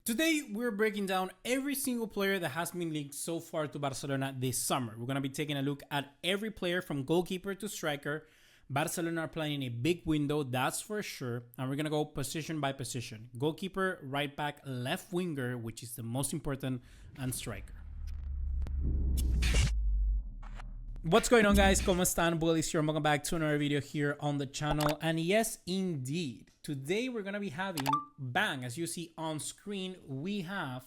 Today, we're breaking down every single player that has been linked so far to Barcelona this summer. We're going to be taking a look at every player from goalkeeper to striker. Barcelona are playing a big window, that's for sure. And we're going to go position by position. Goalkeeper, right back, left winger, which is the most important, and striker. What's going on, guys? ¿Cómo están? BugaLuis here. Welcome back to another video here on the channel. And yes, indeed, today we're going to be having, bang, as you see on screen, we have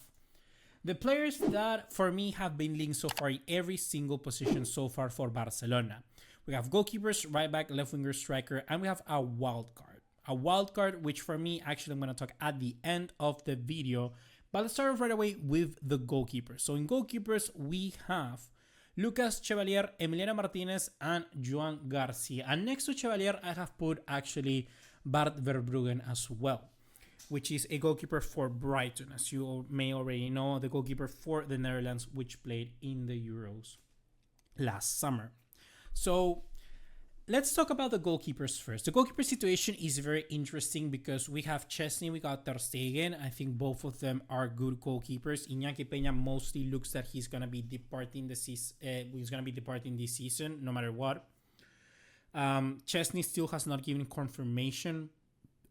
the players that, for me, have been linked so far in every single position so far for Barcelona. We have goalkeepers, right back, left winger, striker, and we have a wild card. A wild card, which for me, actually, I'm going to talk at the end of the video. But let's start off right away with the goalkeepers. So in goalkeepers, we have Lucas Chevalier, Emiliano Martinez, and Joan Garcia. And next to Chevalier, I have put actually Bart Verbruggen as well, which is a goalkeeper for Brighton. As you may already know, the goalkeeper for the Netherlands, which played in the Euros last summer. So let's talk about the goalkeepers first. The goalkeeper situation is very interesting because we have Chesney, we got Ter Stegen. I think both of them are good goalkeepers. Iñaki Peña mostly looks that he's gonna be departing the season. He's gonna be departing this season, no matter what. Chesney still has not given confirmation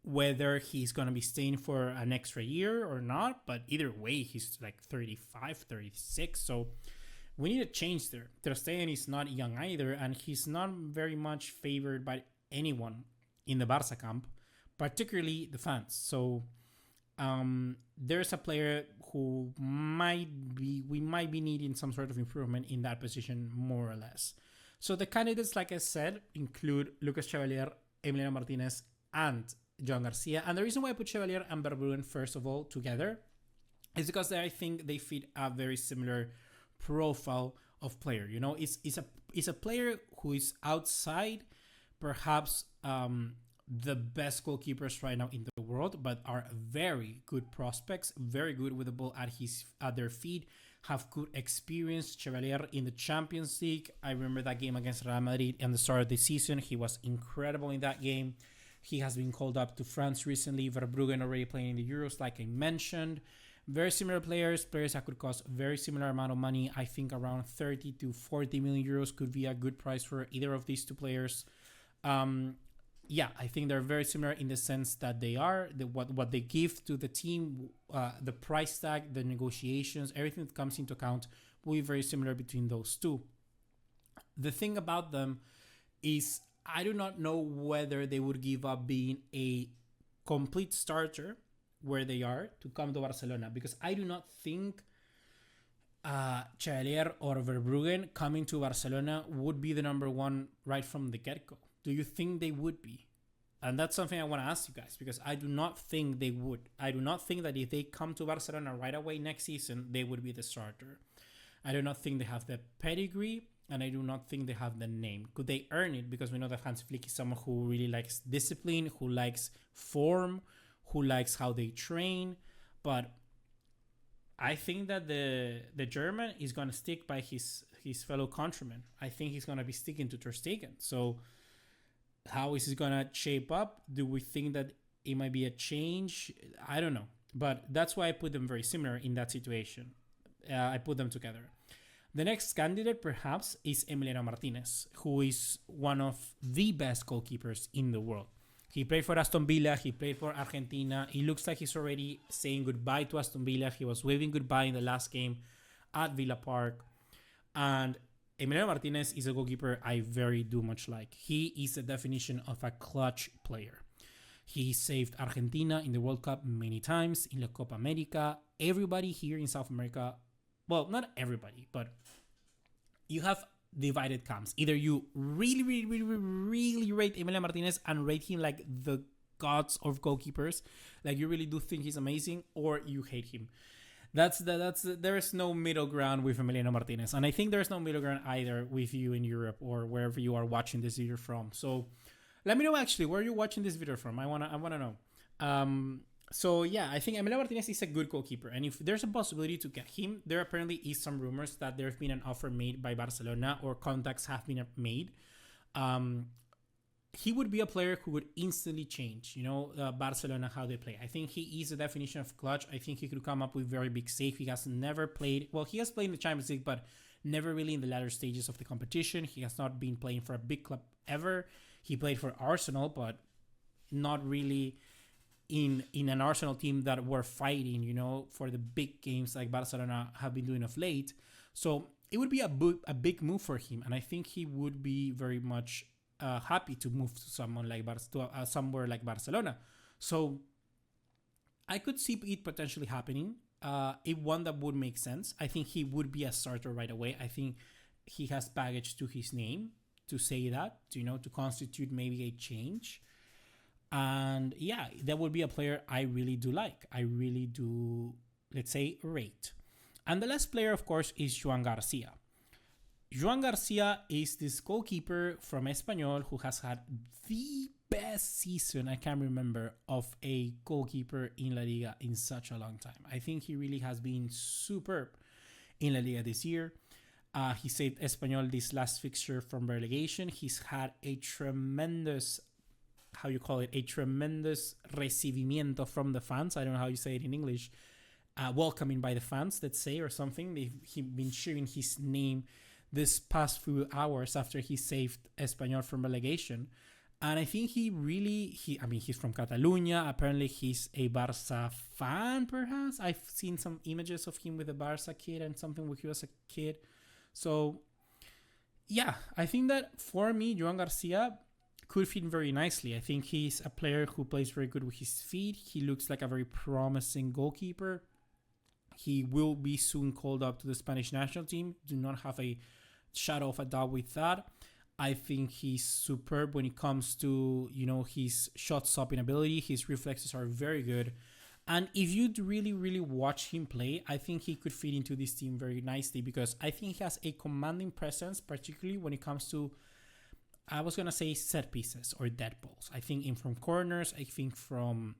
whether he's gonna be staying for an extra year or not. But either way, he's like 35, 36. So we need a change there. Ter Stegen is not young either, and he's not very much favored by anyone in the Barça camp, particularly the fans. So there's a player who we might be needing some sort of improvement in that position, more or less. So the candidates, like I said, include Lucas Chevalier, Emiliano Martinez, and Joan Garcia. And the reason why I put Chevalier and Verbruggen, first of all, together is because I think they fit a very similar profile of player. You know, it's a player who is outside perhaps the best goalkeepers right now in the world, but are very good prospects, very good with the ball at their feet, have good experience. Chevalier in the Champions League, I remember that game against Real Madrid at the start of the season. He was incredible in that game. He has been called up to France recently. Verbruggen already playing in the Euros, like I mentioned. Very similar players that could cost very similar amount of money. I think around 30 to 40 million euros could be a good price for either of these two players. Yeah, I think they're very similar in the sense that they are what they give to the team, the price tag, the negotiations, everything that comes into account will be very similar between those two. The thing about them is I do not know whether they would give up being a complete starter where they are to come to Barcelona, because I do not think Chevalier or Verbruggen coming to Barcelona would be the number one right from the get-go. Do you think they would be? And that's something I want to ask you guys, because I do not think they would. I do not think that if they come to Barcelona right away next season, they would be the starter. I do not think they have the pedigree, and I do not think they have the name. Could they earn it? Because we know that Hans Flick is someone who really likes discipline, who likes form, who likes how they train. But I think that the German is going to stick by his fellow countrymen. I think he's going to be sticking to Ter Stegen. So how is it going to shape up? Do we think that it might be a change? I don't know. But that's why I put them very similar in that situation. I put them together. The next candidate, perhaps, is Emiliano Martinez, who is one of the best goalkeepers in the world. He played for Aston Villa. He played for Argentina. It looks like he's already saying goodbye to Aston Villa. He was waving goodbye in the last game at Villa Park. And Emiliano Martinez is a goalkeeper I very do much like. He is the definition of a clutch player. He saved Argentina in the World Cup many times, in La Copa America. Everybody here in South America, well, not everybody, but you have divided camps. Either you really rate Emiliano Martinez and rate him like the gods of goalkeepers, like you really do think he's amazing, or you hate him. There is no middle ground with Emiliano Martinez, and I think there's no middle ground either with you in Europe or wherever you are watching this video from. So let me know actually where you're watching this video from. I wanna know. So yeah, I think Emiliano Martinez is a good goalkeeper, and if there's a possibility to get him, there apparently is some rumors that there have been an offer made by Barcelona, or contacts have been made. he would be a player who would instantly change, Barcelona, how they play. I think he is the definition of clutch. I think he could come up with very big save. He has never played, well, he has played in the Champions League, but never really in the latter stages of the competition. He has not been playing for a big club ever. He played for Arsenal, but not really in an Arsenal team that were fighting, for the big games like Barcelona have been doing of late. So it would be a big move for him, and I think he would be very much happy to move to somewhere like Barcelona. So I could see it potentially happening. One that would make sense. I think he would be a starter right away. I think he has baggage to his name to say that, to constitute maybe a change. And yeah, that would be a player I really do like. I really do, let's say, rate. And the last player, of course, is Joan Garcia. Joan Garcia is this goalkeeper from Espanyol who has had the best season I can remember of a goalkeeper in La Liga in such a long time. I think he really has been superb in La Liga this year. He saved Espanyol this last fixture from relegation. He's had a tremendous, a tremendous recibimiento from the fans. I don't know how you say it in English. Welcoming by the fans, let's say, or something. They've been cheering his name this past few hours after he saved Espanyol from relegation. And I think he's from Catalonia. Apparently he's a Barça fan, perhaps. I've seen some images of him with a Barça kid and something when he was a kid. So, yeah, I think that for me, Joan Garcia could fit very nicely. I think he's a player who plays very good with his feet. He looks like a very promising goalkeeper. He will be soon called up to the Spanish national team. Do not have a shadow of a doubt with that. I think he's superb when it comes to, his shot stopping ability. His reflexes are very good. And if you'd really, really watch him play, I think he could fit into this team very nicely because I think he has a commanding presence, particularly when it comes to, I was going to say set pieces or dead balls. I think in from corners, I think from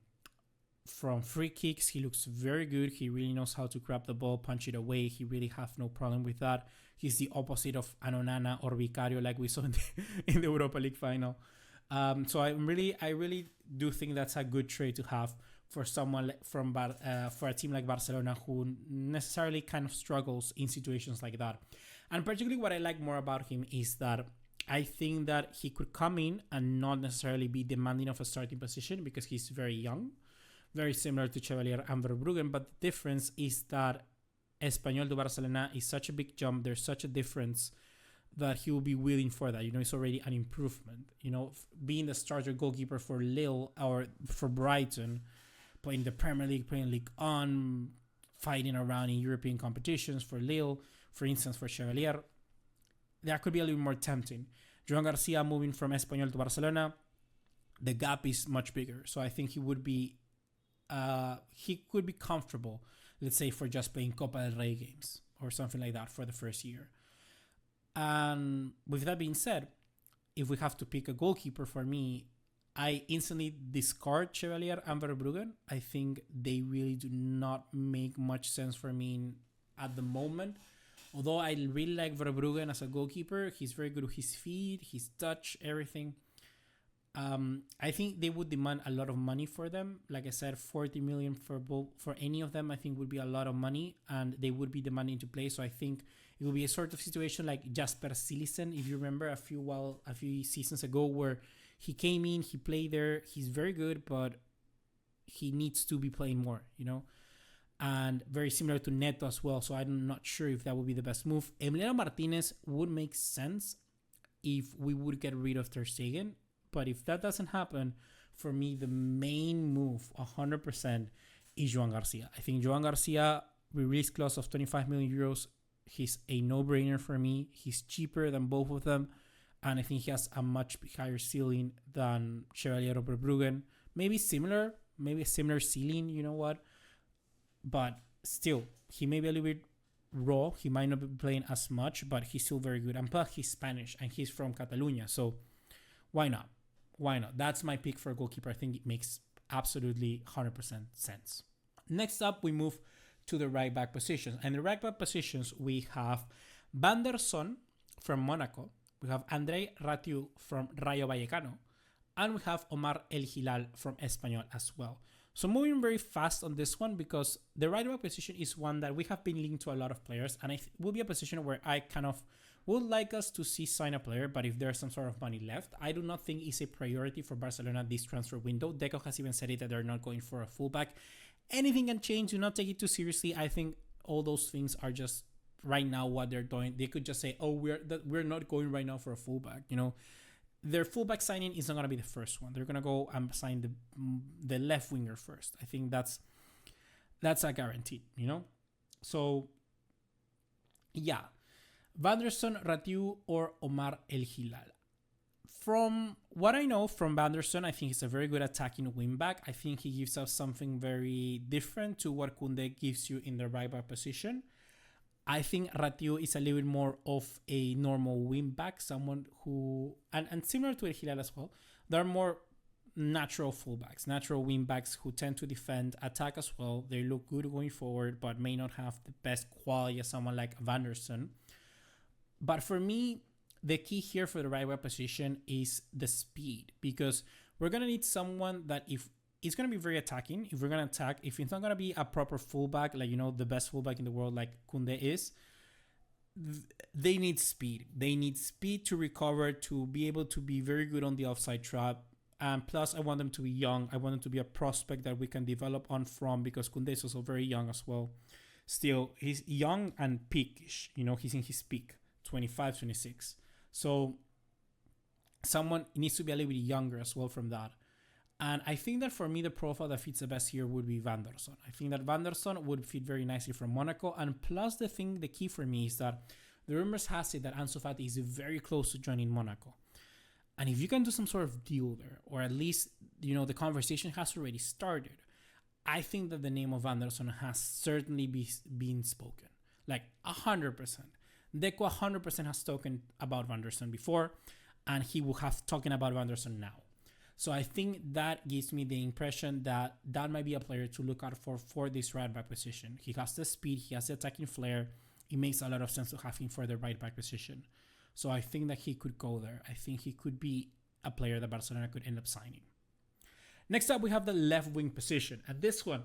free kicks, he looks very good. He really knows how to grab the ball, punch it away. He really have no problem with that. He's the opposite of Anonana or Vicario, like we saw in the Europa League final. So I really do think that's a good trait to have for someone for a team like Barcelona who necessarily kind of struggles in situations like that. And particularly what I like more about him is that I think that he could come in and not necessarily be demanding of a starting position because he's very young, very similar to Chevalier and Verbruggen, but the difference is that Espanyol to Barcelona is such a big jump, there's such a difference that he will be willing for that. It's already an improvement. Being the starter goalkeeper for Lille or for Brighton, playing the Premier League, playing Ligue 1, fighting around in European competitions for Lille, for instance, for Chevalier, that could be a little more tempting. Joan Garcia moving from Espanyol to Barcelona, the gap is much bigger. So I think he could be comfortable, let's say, for just playing Copa del Rey games or something like that for the first year. And with that being said, if we have to pick a goalkeeper for me, I instantly discard Chevalier and Verbruggen. I think they really do not make much sense for me at the moment. Although I really like Verbruggen as a goalkeeper, he's very good with his feet, his touch, everything. I think they would demand a lot of money for them. Like I said, 40 million for any of them, I think would be a lot of money, and they would be demanding to play. So I think it will be a sort of situation like Jasper Cillessen, if you remember a few seasons ago, where he came in, he played there, he's very good, but he needs to be playing more, And very similar to Neto as well. So I'm not sure if that would be the best move. Emiliano Martinez would make sense if we would get rid of Ter Stegen. But if that doesn't happen, for me, the main move, 100%, is Joan Garcia. I think Joan Garcia, release clause of 25 million euros, he's a no-brainer for me. He's cheaper than both of them. And I think he has a much higher ceiling than Chevalier or Verbruggen. Maybe a similar ceiling, you know what? But still, he may be a little bit raw. He might not be playing as much, but he's still very good. And plus, he's Spanish, and he's from Catalonia. So why not? Why not? That's my pick for a goalkeeper. I think it makes absolutely 100% sense. Next up, we move to the right back positions. And the right back positions, we have Van der Son from Monaco. We have Andrei Ratiu from Rayo Vallecano. And we have Omar El Hilal from Espanyol as well. So moving very fast on this one because the right back position is one that we have been linked to a lot of players, and it will be a position where I kind of would like us to see sign a player, but if there's some sort of money left, I do not think it's a priority for Barcelona this transfer window. Deco has even said it that they're not going for a fullback. Anything can change. Do not take it too seriously. I think all those things are just right now what they're doing. They could just say, "Oh, we're not going right now for a fullback." You know, their fullback signing is not gonna be the first one. They're gonna go and sign the left winger first. I think that's a guarantee. You know, so yeah. Vanderson, Ratiu, or Omar El Hilal. From what I know from Vanderson, I think he's a very good attacking wingback. I think he gives us something very different to what Koundé gives you in the right back position. I think Ratiu is a little bit more of a normal wingback, someone who, and similar to El Hilal as well, they're more natural fullbacks, natural wingbacks who tend to defend, attack as well. They look good going forward, but may not have the best quality as someone like Vanderson. But for me, the key here for the right back position is the speed, because we're going to need someone that if it's going to be very attacking, if we're going to attack, if it's not going to be a proper fullback, like, you know, the best fullback in the world like Koundé is, they need speed. They need speed to recover, to be able to be very good on the offside trap. And plus, I want them to be young. I want them to be a prospect that we can develop on from, because Koundé is also very young as well. Still, he's young and peakish. You know, he's in his peak. 25, 26. So someone needs to be a little bit younger as well from that. And I think that for me, the profile that fits the best here would be Vanderson. I think that Vanderson would fit very nicely from Monaco. And plus the key for me is that the rumors has it that Ansu Fati is very close to joining Monaco. And if you can do some sort of deal there, or at least, you know, the conversation has already started, I think that the name of Vanderson has certainly been spoken. Like 100%. Deco 100% has spoken about Vanderson before, and he will have talking about Vanderson now. So I think that gives me the impression that that might be a player to look out for this right back position. He has the speed, he has the attacking flair. It makes a lot of sense to have him for the right back position. So I think that he could go there. I think he could be a player that Barcelona could end up signing. Next up, we have the left wing position. And this one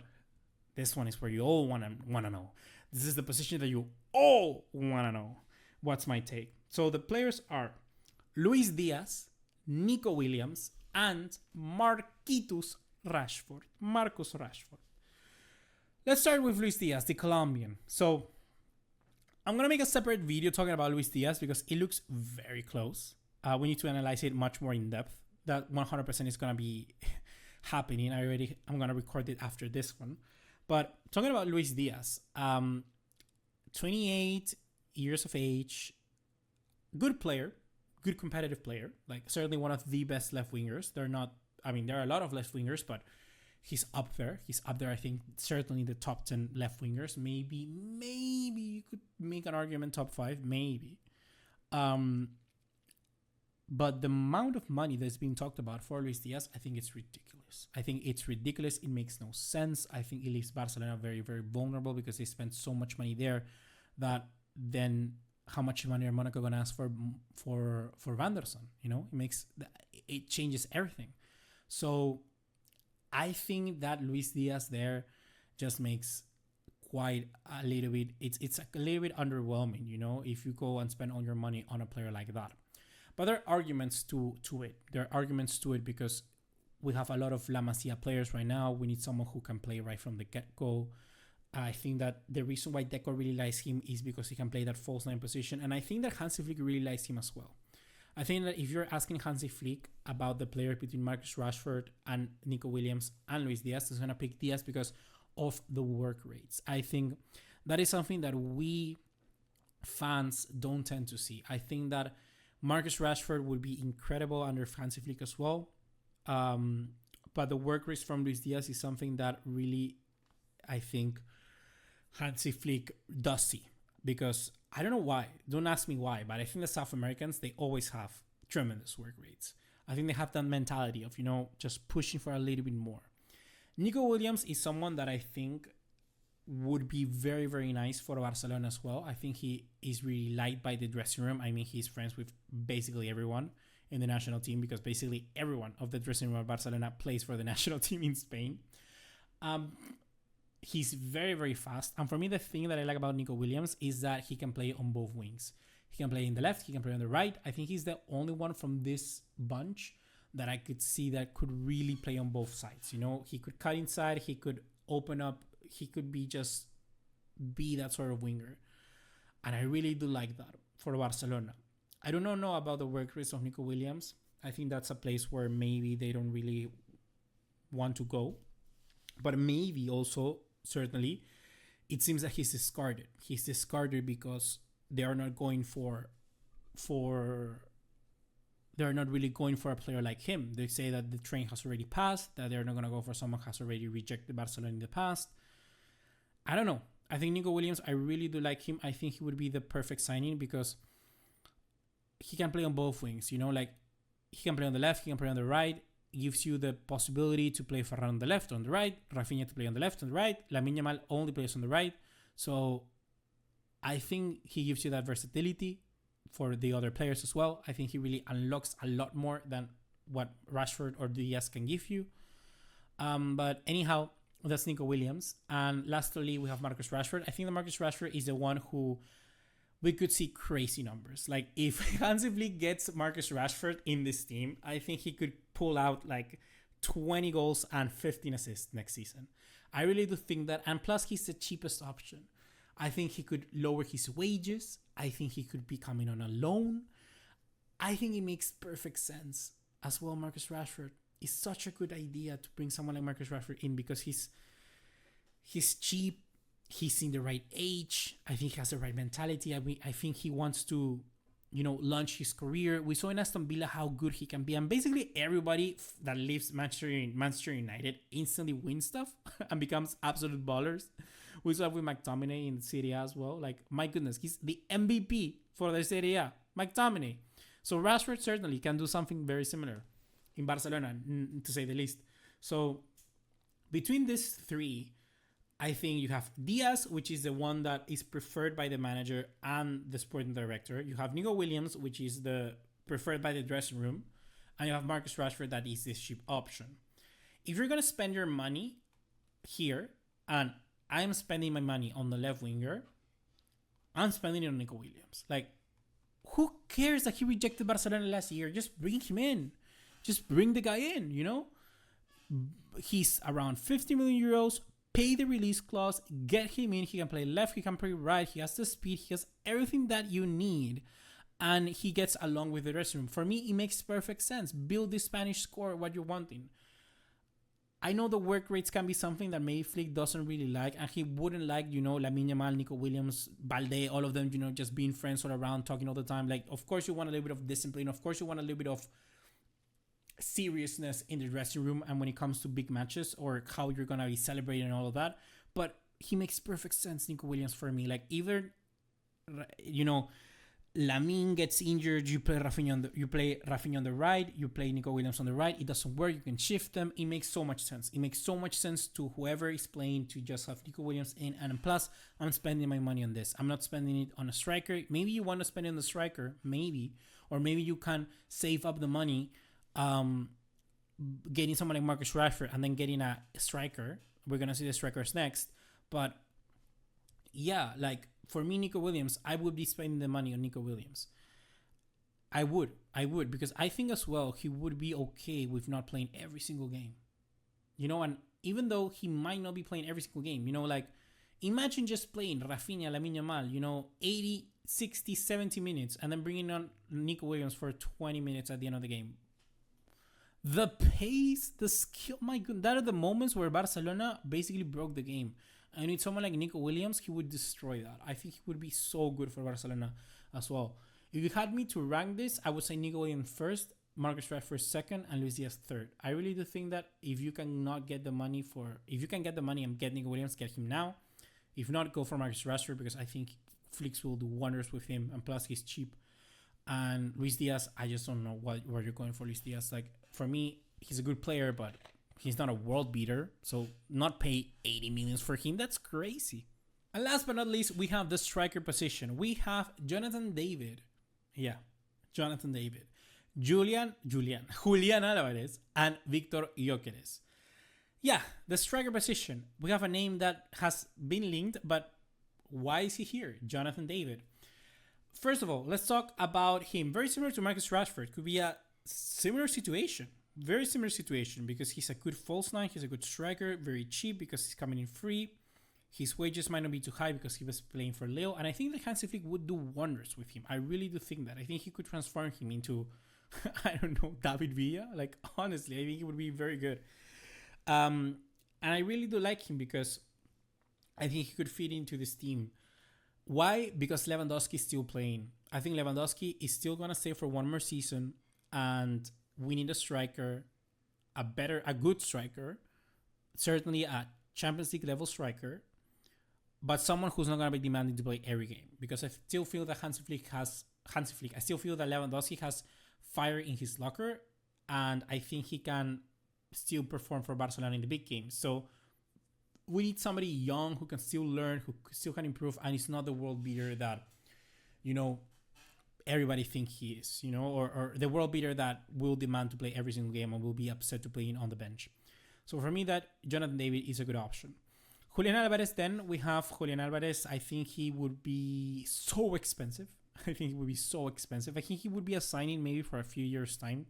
is where you all want to know. This is the position that you all want to know. What's my take? So the players are Luis Díaz, Nico Williams, and Marcus Rashford. Let's start with Luis Díaz, the Colombian. So I'm going to make a separate video talking about Luis Díaz because it looks very close. We need to analyze it much more in depth. That 100% is going to be happening. I'm going to record it after this one. But talking about Luis Díaz, 28 years of age, good player, good competitive player, like certainly one of the best left wingers. There are a lot of left wingers, but he's up there. I think certainly the top 10 left wingers. Maybe you could make an argument top 5, maybe. But the amount of money that's being talked about for Luis Díaz, I think it's ridiculous. It makes no sense. I think it leaves Barcelona very, very vulnerable because they spent so much money there that then how much money are Monaco going to ask for Vanderson? You know, it changes everything. So I think that Luis Díaz there just makes quite a little bit, it's a little bit underwhelming, you know, if you go and spend all your money on a player like that. But there are arguments to it. There are arguments to it because we have a lot of La Masia players right now. We need someone who can play right from the get-go. I think that the reason why Deco really likes him is because he can play that false 9 position. And I think that Hansi Flick really likes him as well. I think that if you're asking Hansi Flick about the player between Marcus Rashford and Nico Williams and Luis Díaz, he's going to pick Díaz because of the work rates. I think that is something that we fans don't tend to see. I think that Marcus Rashford would be incredible under Hansi Flick as well. But the work rates from Luis Díaz is something that really, I think, Hansi Flick does see. Because I don't know why. Don't ask me why. But I think the South Americans, they always have tremendous work rates. I think they have that mentality of, you know, just pushing for a little bit more. Nico Williams is someone that I think would be very, very nice for Barcelona as well. I think he is really liked by the dressing room. I mean, he's friends with basically everyone in the national team, because basically everyone of the dressing room at Barcelona plays for the national team in Spain. He's very, very fast. And for me, the thing that I like about Nico Williams is that he can play on both wings. He can play in the left, he can play on the right. I think he's the only one from this bunch that I could see that could really play on both sides. You know, he could cut inside, he could open up, he could be that sort of winger. And I really do like that for Barcelona. I do not know about the work rates of Nico Williams. I think that's a place where maybe they don't really want to go. But maybe also, certainly, it seems that he's discarded. He's discarded because they are not going they're not really going for a player like him. They say that the train has already passed, that they're not going to go for someone who has already rejected Barcelona in the past. I don't know. I think Nico Williams, I really do like him. I think he would be the perfect signing because he can play on both wings. You know, like he can play on the left, he can play on the right. It gives you the possibility to play Ferran on the left, on the right, Rafinha to play on the left, on the right. Lamine Yamal only plays on the right. So I think he gives you that versatility for the other players as well. I think he really unlocks a lot more than what Rashford or Díaz can give you. But anyhow, that's Nico Williams. And lastly, we have Marcus Rashford. I think that Marcus Rashford is the one who we could see crazy numbers. Like if Hansi Flick gets Marcus Rashford in this team, I think he could pull out like 20 goals and 15 assists next season. I really do think that. And plus, he's the cheapest option. I think he could lower his wages. I think he could be coming on a loan. I think it makes perfect sense as well. Marcus Rashford is such a good idea to bring someone like Marcus Rashford in because he's cheap. He's in the right age. I think he has the right mentality. I think he wants to, launch his career. We saw in Aston Villa how good he can be. And basically everybody that leaves Manchester United instantly wins stuff and becomes absolute ballers. We saw with McTominay in Serie A as well. Like, my goodness, he's the MVP for the Serie A. McTominay. So Rashford certainly can do something very similar in Barcelona, to say the least. So between these three, I think you have Díaz, which is the one that is preferred by the manager and the sporting director. You have Nico Williams, which is the preferred by the dressing room. And you have Marcus Rashford, that is this cheap option. If you're going to spend your money here, and I'm spending my money on the left winger, I'm spending it on Nico Williams. Like, who cares that he rejected Barcelona last year? Just bring him in. Just bring the guy in, He's around 50 million euros. Pay the release clause. Get him in. He can play left. He can play right. He has the speed. He has everything that you need. And he gets along with the dressing room. For me, it makes perfect sense. Build the Spanish score, what you're wanting. I know the work rates can be something that maybe Flick doesn't really like, and he wouldn't like, Lamine Yamal, Nico Williams, Balde, all of them, just being friends all around, talking all the time. Like, of course you want a little bit of discipline. Of course you want a little bit of seriousness in the dressing room and when it comes to big matches or how you're going to be celebrating and all of that. But he makes perfect sense, Nico Williams, for me. Like, either, Lamine gets injured, you play Rafinha on the right, you play Nico Williams on the right. It doesn't work. You can shift them. It makes so much sense. It makes so much sense to whoever is playing to just have Nico Williams in. And plus, I'm spending my money on this. I'm not spending it on a striker. Maybe you want to spend it on the striker, maybe. Or maybe you can save up the money getting someone like Marcus Rashford and then getting a striker. We're going to see the strikers next. But yeah, like, for me, Nico Williams, I would be spending the money on Nico Williams. I would, because I think as well he would be okay with not playing every single game. And even though he might not be playing every single game, like, imagine just playing Rafinha, Lamine Yamal, 80, 60, 70 minutes, and then bringing on Nico Williams for 20 minutes at the end of the game. The pace, the skill, my goodness, that are the moments where Barcelona basically broke the game. And with someone like Nico Williams, he would destroy that. I think he would be so good for Barcelona as well. If you had me to rank this, I would say Nico Williams first, Marcus Rashford second, and Luis Díaz third. I really do think that if you can get the money and get Nico Williams, get him now. If not, go for Marcus Rashford, because I think Flicks will do wonders with him, and plus he's cheap. And Luis Díaz, I just don't know what you're going for Luis Díaz. Like, for me, he's a good player, but he's not a world beater, so not pay 80 million for him. That's crazy. And last but not least, we have the striker position. We have Jonathan David. Yeah, Jonathan David. Julian Alvarez, and Viktor Gyökeres. Yeah, the striker position. We have a name that has been linked, but why is he here? Jonathan David. First of all, let's talk about him. Very similar to Marcus Rashford. Could be a similar situation. Very similar situation because he's a good false nine. He's a good striker. Very cheap because he's coming in free. His wages might not be too high because he was playing for Leo. And I think that Hansi Flick would do wonders with him. I really do think that. I think he could transform him into, I don't know, David Villa. Like, honestly, I think he would be very good. And I really do like him because I think he could fit into this team. Why? Because Lewandowski is still playing. I think Lewandowski is still going to stay for one more season. And we need a striker, a good striker. Certainly a Champions League level striker. But someone who's not going to be demanding to play every game. Because I still feel that I still feel that Lewandowski has fire in his locker. And I think he can still perform for Barcelona in the big games. So we need somebody young who can still learn, who still can improve, and is not the world beater that, everybody think he is, or the world beater that will demand to play every single game and will be upset to play on the bench. So for me, that Jonathan David is a good option. Julian Alvarez, then we have Julian Alvarez. I think he would be so expensive. I think he would be a signing maybe for a few years' time.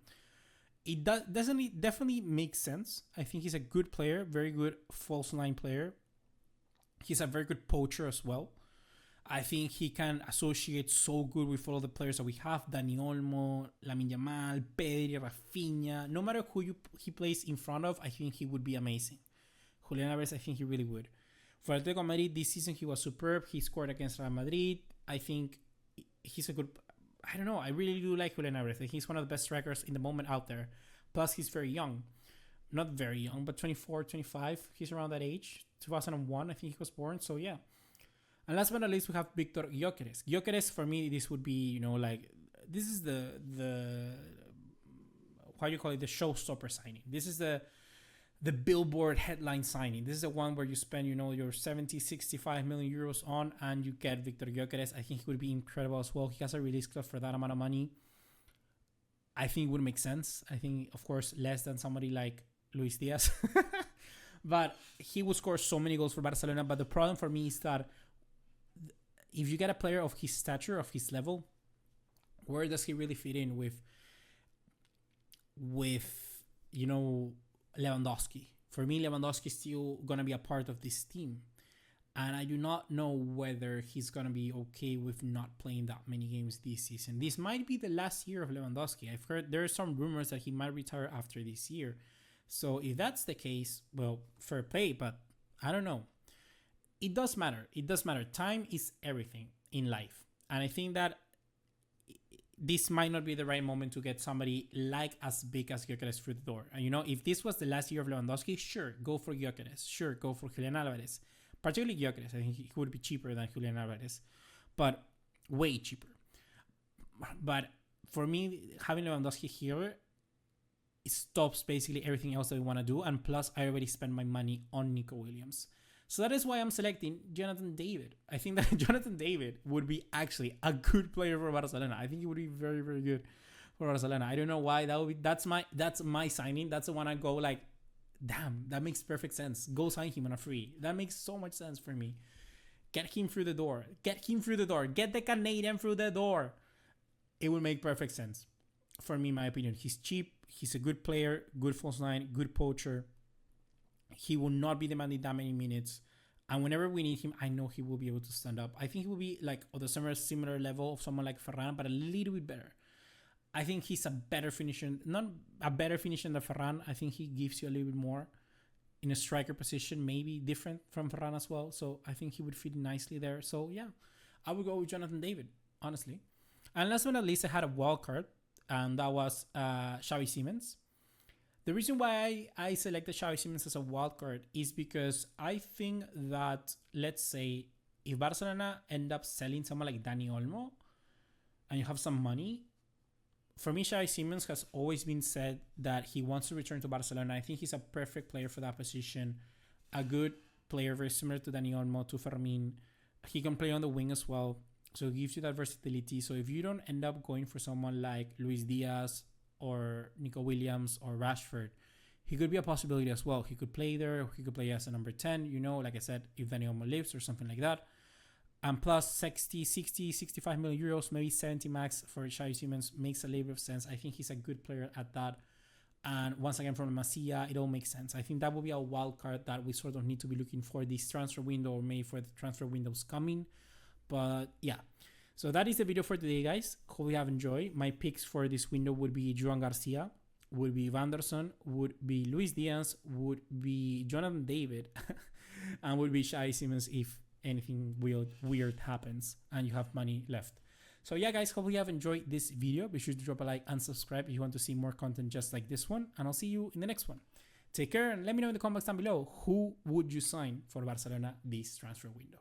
It definitely makes sense. I think he's a good player, very good false line player. He's a very good poacher as well. I think he can associate so good with all the players that we have. Dani Olmo, Lamine Yamal, Pedri, Rafinha. No matter who he plays in front of, I think he would be amazing. Julian Alvarez, I think he really would. For Atletico Madrid, this season he was superb. He scored against Real Madrid. I think he's a good... I don't know. I really do like Julian Alvarez. He's one of the best strikers in the moment out there. Plus, he's very young. Not very young, but 24, 25. He's around that age. 2001, I think he was born. So, yeah. And last but not least, we have Viktor Gyökeres. Gyökeres, for me, this would be, this is the how do you call it? The showstopper signing. This is the billboard headline signing. This is the one where you spend, your 70, 65 million euros on and you get Viktor Gyökeres. I think he would be incredible as well. He has a release clause for that amount of money. I think it would make sense. I think, of course, less than somebody like Luis Díaz. But he would score so many goals for Barcelona. But the problem for me is that if you get a player of his stature, of his level, where does he really fit in with Lewandowski? For me, Lewandowski is still going to be a part of this team. And I do not know whether he's going to be okay with not playing that many games this season. This might be the last year of Lewandowski. I've heard there are some rumors that he might retire after this year. So if that's the case, well, fair play, but I don't know. It does matter. Time is everything in life. And I think that this might not be the right moment to get somebody like as big as Gyökeres through the door. And if this was the last year of Lewandowski, sure, go for Gyökeres. Sure, go for Julian Alvarez. Particularly Gyökeres. I think he would be cheaper than Julian Alvarez. But way cheaper. But for me, having Lewandowski here, it stops basically everything else that we want to do. And plus, I already spent my money on Nico Williams. So that is why I'm selecting Jonathan David. I think that Jonathan David would be actually a good player for Barcelona. I think he would be very, very good for Barcelona. I don't know why. That's my signing. That's the one I go like, damn, that makes perfect sense. Go sign him on a free. That makes so much sense for me. Get him through the door. Get the Canadian through the door. It will make perfect sense. For me, in my opinion. He's cheap. He's a good player. Good false nine. Good poacher. He will not be demanding that many minutes. And whenever we need him, I know he will be able to stand up. I think he will be like on the similar level of someone like Ferran, but a little bit better. I think he's a better finisher. Not a better finisher than Ferran. I think he gives you a little bit more in a striker position, maybe different from Ferran as well. So I think he would fit nicely there. So yeah, I would go with Jonathan David, honestly. And last but not least, I had a wildcard, and that was Xavi Simons. The reason why I selected Xavi Simons as a wildcard is because I think that, let's say, if Barcelona end up selling someone like Dani Olmo and you have some money, for me, Xavi Simons has always been said that he wants to return to Barcelona. I think he's a perfect player for that position. A good player, very similar to Dani Olmo, to Fermin. He can play on the wing as well. So it gives you that versatility. So if you don't end up going for someone like Luis Díaz or Nico Williams or Rashford, he could be a possibility as well. He could play there, or he could play as a number 10, you know, like I said, if Dani Olmo lives or something like that. And plus 65 million euros, maybe 70 max for Xavi Simons makes a little bit of sense. I think he's a good player at that. And once again, from Masia, it all makes sense. I think that will be a wild card that we sort of need to be looking for this transfer window, or maybe for the transfer windows coming. But yeah, so that is the video for today, guys. Hope you have enjoyed. My picks for this window would be Joan Garcia, would be Vanderson, would be Luis Díaz, would be Jonathan David, and would be Xavi Simons if anything weird happens and you have money left. So yeah, guys, hope you have enjoyed this video. Be sure to drop a like and subscribe if you want to see more content just like this one, and I'll see you in the next one. Take care, and let me know in the comments down below, who would you sign for Barcelona this transfer window?